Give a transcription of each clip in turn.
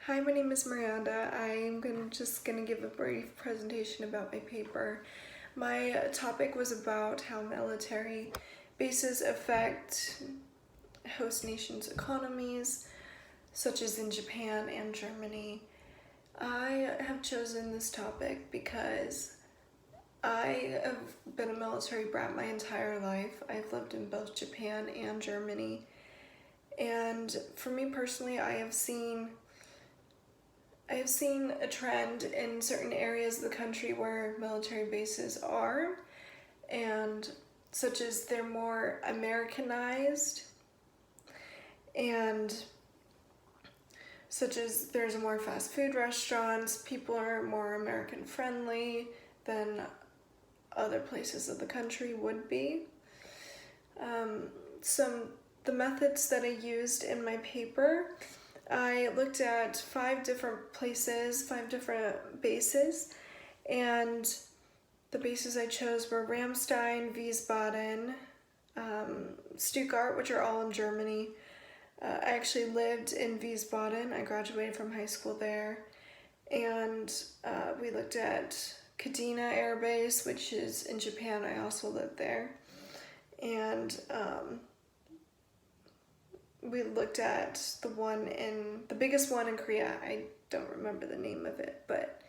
Hi, my name is Miranda. Just gonna give a brief presentation about my paper. My topic was about how military bases affect host nations' economies, such as in Japan and Germany. I have chosen this topic because I have been a military brat my entire life. I've lived in both Japan and Germany. And for me personally, I have seen a trend in certain areas of the country where military bases are, and such as they're more Americanized, and such as there's more fast food restaurants, people are more American friendly than other places of the country would be. Some the methods that I used in my paper, I looked at 5 different bases, and the bases I chose were Ramstein, Wiesbaden, Stuttgart, which are all in Germany. I actually lived in Wiesbaden. I graduated from high school there. And we looked at Kadena Air Base, which is in Japan. I also lived there. And we looked at the biggest one in Korea. I don't remember the name of it, but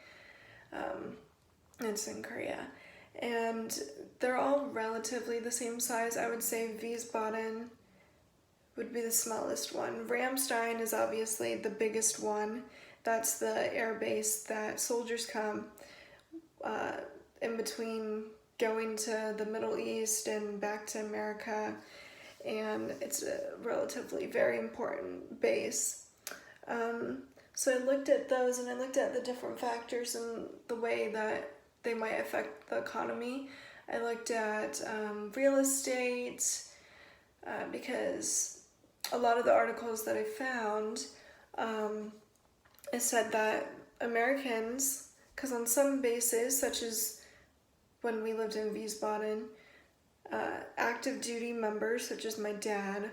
it's in Korea. And they're all relatively the same size. I would say Wiesbaden would be the smallest one. Ramstein is obviously the biggest one. That's the air base that soldiers come in between going to the Middle East and back to America, and it's a relatively very important base. So I looked at those, and I looked at the different factors and the way that they might affect the economy. I looked at real estate, because a lot of the articles that I found, it said that Americans, because on some bases, such as when we lived in Wiesbaden, active duty members, such as my dad,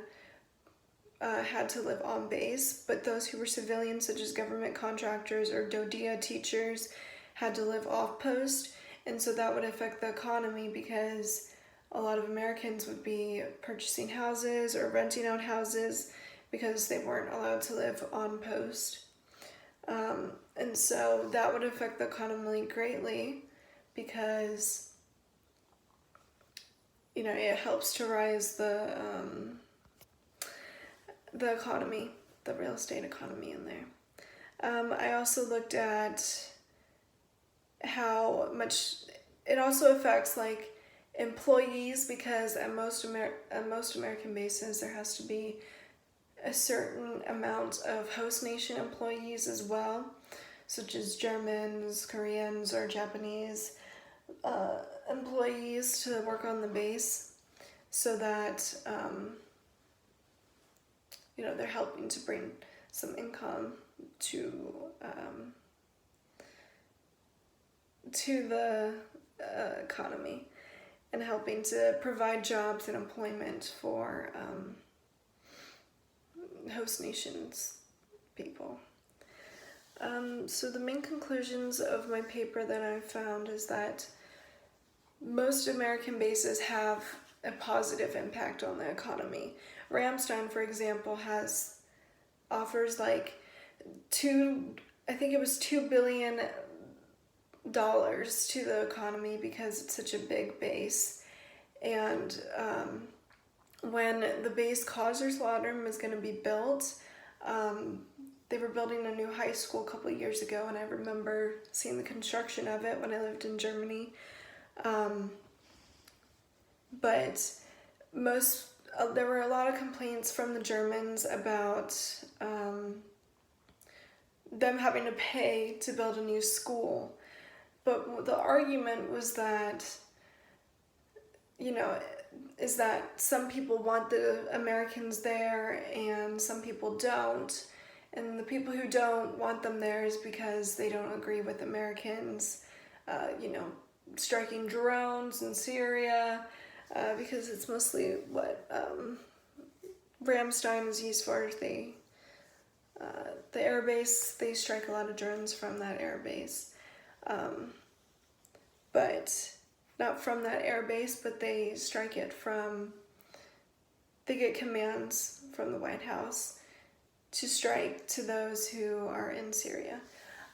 had to live on base, but those who were civilians, such as government contractors or DoDEA teachers, had to live off post, and so that would affect the economy because a lot of Americans would be purchasing houses or renting out houses because they weren't allowed to live on post. And so that would affect the economy greatly because, it helps to rise the economy, the real estate economy in there. I also looked at how much it also affects employees, because at most American bases there has to be a certain amount of host nation employees as well, such as Germans, Koreans, or Japanese employees to work on the base, so that they're helping to bring some income to the economy, and helping to provide jobs and employment for host nations people. So the main conclusions of my paper that I found is that most American bases have a positive impact on the economy. Ramstein, for example, offers $2 billion to the economy because it's such a big base. And when the base Kaiserslautern was going to be built, they were building a new high school a couple of years ago, and I remember seeing the construction of it when I lived in Germany. But there were a lot of complaints from the Germans about them having to pay to build a new school. But the argument was that, is that some people want the Americans there and some people don't. And the people who don't want them there is because they don't agree with Americans, striking drones in Syria, because it's mostly what Ramstein is used for. They The air base, they strike a lot of drones from that air base. But not from that air base, but they strike it from, they get commands from the White House to strike to those who are in Syria.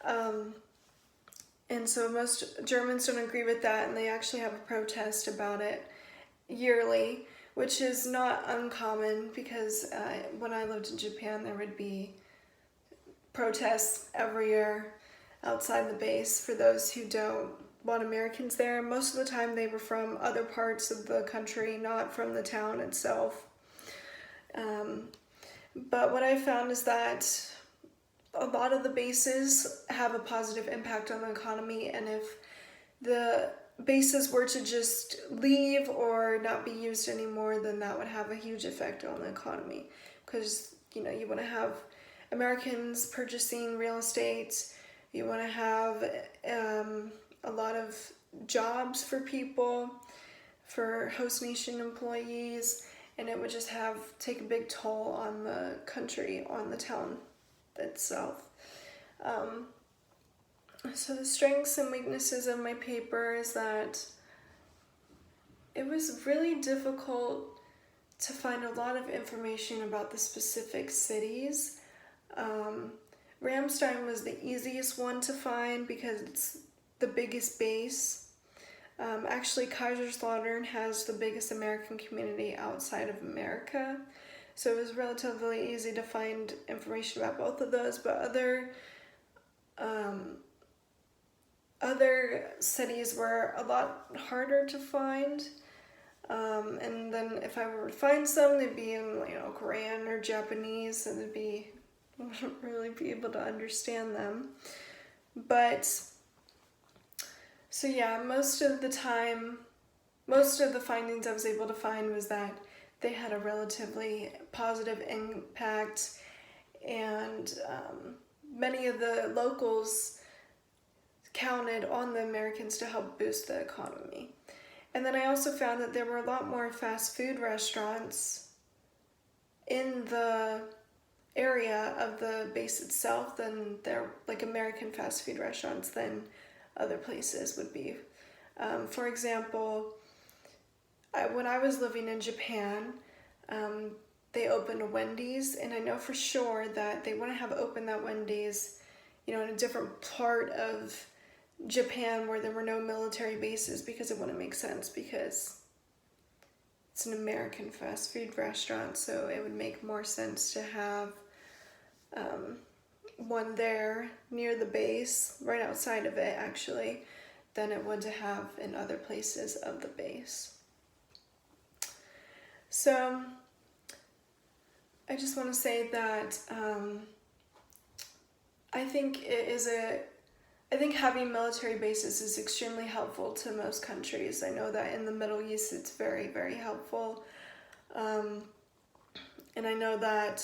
And so most Germans don't agree with that, and they actually have a protest about it yearly, which is not uncommon because when I lived in Japan, there would be protests every year outside the base for those who don't want Americans there. Most of the time they were from other parts of the country, not from the town itself. But what I found is that a lot of the bases have a positive impact on the economy, and if the bases were to just leave or not be used anymore, then that would have a huge effect on the economy, because you want to have Americans purchasing real estate, you want to have a lot of jobs for people, for host nation employees, and it would just take a big toll on the country, on the town itself. So the strengths and weaknesses of my paper is that it was really difficult to find a lot of information about the specific cities. Ramstein was the easiest one to find because it's the biggest base. Actually, Kaiserslautern has the biggest American community outside of America, so it was relatively easy to find information about both of those, but other cities were a lot harder to find. And then if I were to find some, they'd be in Korean or Japanese, and I wouldn't really be able to understand them. But so yeah, most of the findings I was able to find was that they had a relatively positive impact, and many of the locals counted on the Americans to help boost the economy. And then I also found that there were a lot more fast food restaurants in the area of the base itself than American fast food restaurants than other places would be. For example, when I was living in Japan, they opened a Wendy's, and I know for sure that they wouldn't have opened that Wendy's, in a different part of Japan where there were no military bases, because it wouldn't make sense, because it's an American fast food restaurant, so it would make more sense to have one there near the base, right outside of it actually, than it would to have in other places of the base. So I just want to say that I think having military bases is extremely helpful to most countries. I know that in the Middle East it's very, very helpful. And I know that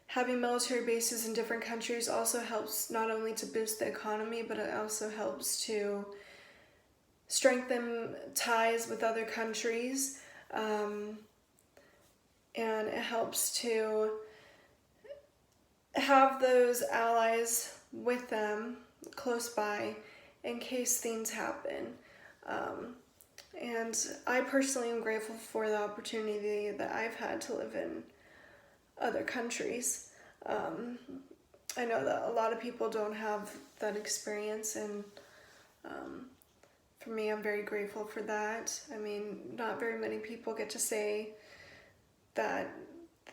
having military bases in different countries also helps not only to boost the economy, but it also helps to strengthen ties with other countries. And it helps to have those allies with them close by in case things happen. And I personally am grateful for the opportunity that I've had to live in other countries. I know that a lot of people don't have that experience, and for me, I'm very grateful for that. I mean, not very many people get to say that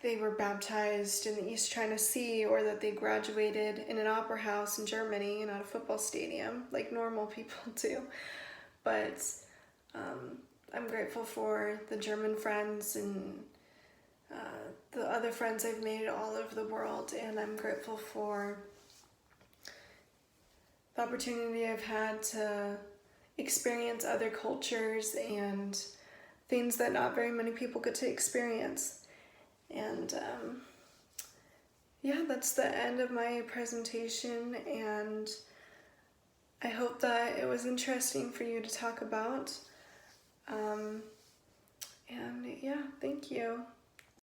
they were baptized in the East China Sea, or that they graduated in an opera house in Germany and not a football stadium like normal people do. But I'm grateful for the German friends and the other friends I've made all over the world, and I'm grateful for the opportunity I've had to experience other cultures and things that not very many people get to experience. And that's the end of my presentation, and I hope that it was interesting for you to talk about. And thank you.